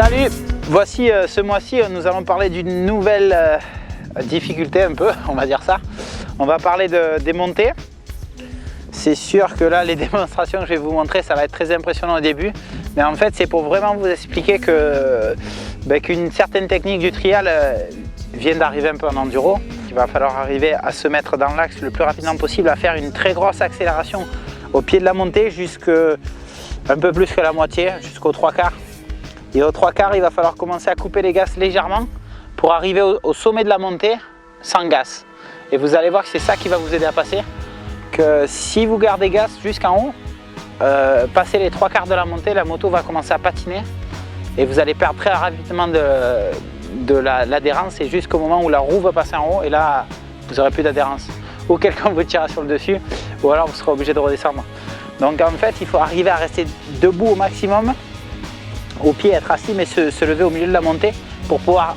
Salut, voici ce mois-ci nous allons parler d'une nouvelle difficulté un peu, on va dire ça. On va parler des montées. C'est sûr que là les démonstrations que je vais vous montrer ça va être très impressionnant au début. Mais en fait c'est pour vraiment vous expliquer qu'une certaine technique du trial vient d'arriver un peu en enduro. Il va falloir arriver à se mettre dans l'axe le plus rapidement possible, à faire une très grosse accélération au pied de la montée jusqu'à un peu plus que la moitié, jusqu'aux 3/4. Et aux 3/4 il va falloir commencer à couper les gaz légèrement pour arriver au sommet de la montée sans gaz. Et vous allez voir que c'est ça qui va vous aider à passer. Que si vous gardez gaz jusqu'en haut, passer les 3/4 de la montée, la moto va commencer à patiner et vous allez perdre très rapidement de l'adhérence et jusqu'au moment où la roue va passer en haut et là vous n'aurez plus d'adhérence. Ou quelqu'un vous tirera sur le dessus ou alors vous serez obligé de redescendre. Donc en fait il faut arriver à rester debout au maximum, au pied, être assis mais se lever au milieu de la montée pour pouvoir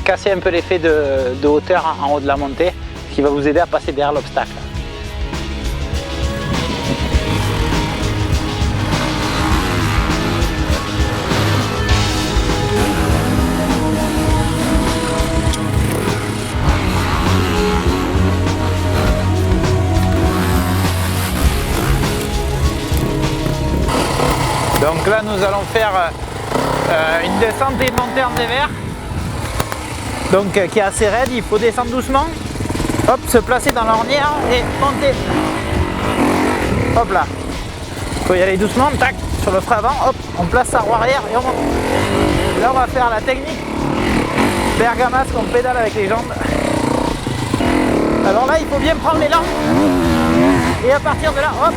casser un peu l'effet de hauteur en haut de la montée, ce qui va vous aider à passer derrière l'obstacle. Donc là nous allons faire une descente et une montée en dévers, donc qui est assez raide. Il faut descendre doucement, hop, se placer dans l'ornière et monter. Hop là, il faut y aller doucement, tac, sur le frein avant, hop, on place sa roue arrière et on monte. Là on va faire la technique bergamasque, on pédale avec les jambes. Alors là il faut bien prendre l'élan et à partir de là, hop,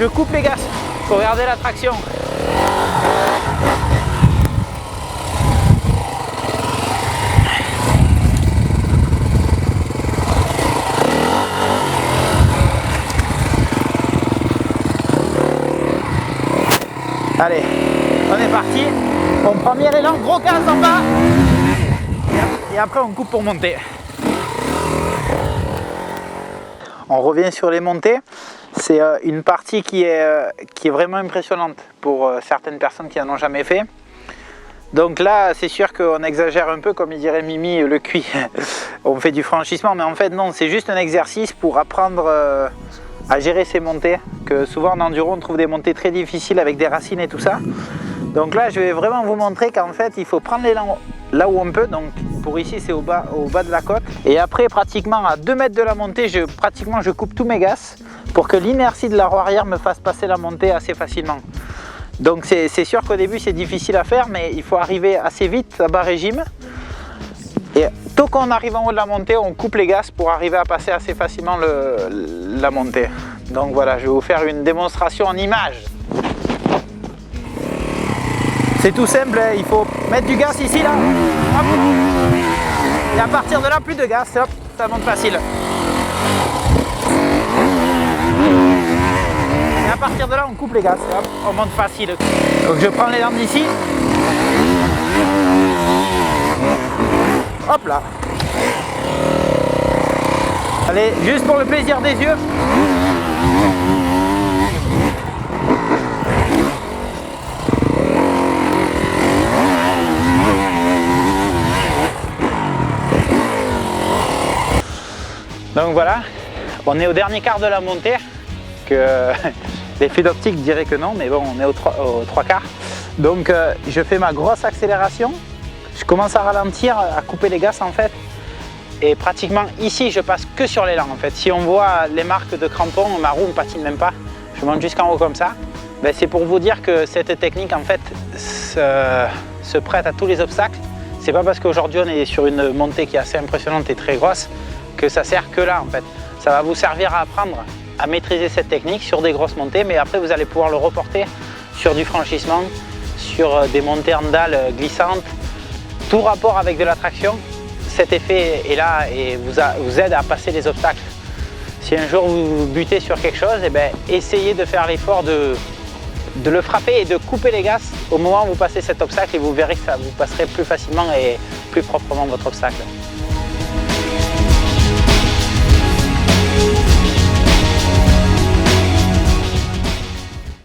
je coupe les gaz pour garder la traction. Allez, on est parti. On prend bien l'élan, gros gaz en bas. Et après on coupe pour monter. On revient sur les montées. C'est une partie qui est vraiment impressionnante pour certaines personnes qui n'en ont jamais fait. Donc là, c'est sûr qu'on exagère un peu, comme il dirait Mimi, le cuit. On fait du franchissement, mais en fait non, c'est juste un exercice pour apprendre à gérer ces montées. Que souvent en enduro, on trouve des montées très difficiles avec des racines et tout ça. Donc là, je vais vraiment vous montrer qu'en fait, il faut prendre l'élan là où on peut. Donc pour ici, c'est au bas de la côte. Et après, pratiquement à 2 mètres de la montée, je coupe tous mes gaz pour que l'inertie de la roue arrière me fasse passer la montée assez facilement. Donc c'est sûr qu'au début c'est difficile à faire, mais il faut arriver assez vite à bas régime. Et tôt qu'on arrive en haut de la montée, on coupe les gaz pour arriver à passer assez facilement la montée. Donc voilà, je vais vous faire une démonstration en images. C'est tout simple, il faut mettre du gaz ici là. Hop. Et à partir de là, plus de gaz, hop, ça monte facile. Et à partir de là, on coupe les gaz, hop, on monte facile. Donc je prends les lampes d'ici. Hop là. Allez, juste pour le plaisir des yeux. Donc voilà, on est au dernier quart de la montée, que l'effet d'optique dirait que non, mais bon, on est aux 3/4. Donc je fais ma grosse accélération, je commence à ralentir, à couper les gaz en fait, et pratiquement ici je passe que sur l'élan en fait. Si on voit les marques de crampons, ma roue ne patine même pas, je monte jusqu'en haut comme ça. Ben, c'est pour vous dire que cette technique en fait se prête à tous les obstacles. C'est pas parce qu'aujourd'hui on est sur une montée qui est assez impressionnante et très grosse que ça sert que là en fait. Ça va vous servir à apprendre à maîtriser cette technique sur des grosses montées, mais après vous allez pouvoir le reporter sur du franchissement, sur des montées en dalle glissantes, tout rapport avec de la traction. Cet effet est là et vous aide à passer les obstacles. Si un jour vous butez sur quelque chose, eh ben, essayez de faire l'effort de le frapper et de couper les gaz au moment où vous passez cet obstacle et vous verrez que ça vous passerez plus facilement et plus proprement votre obstacle.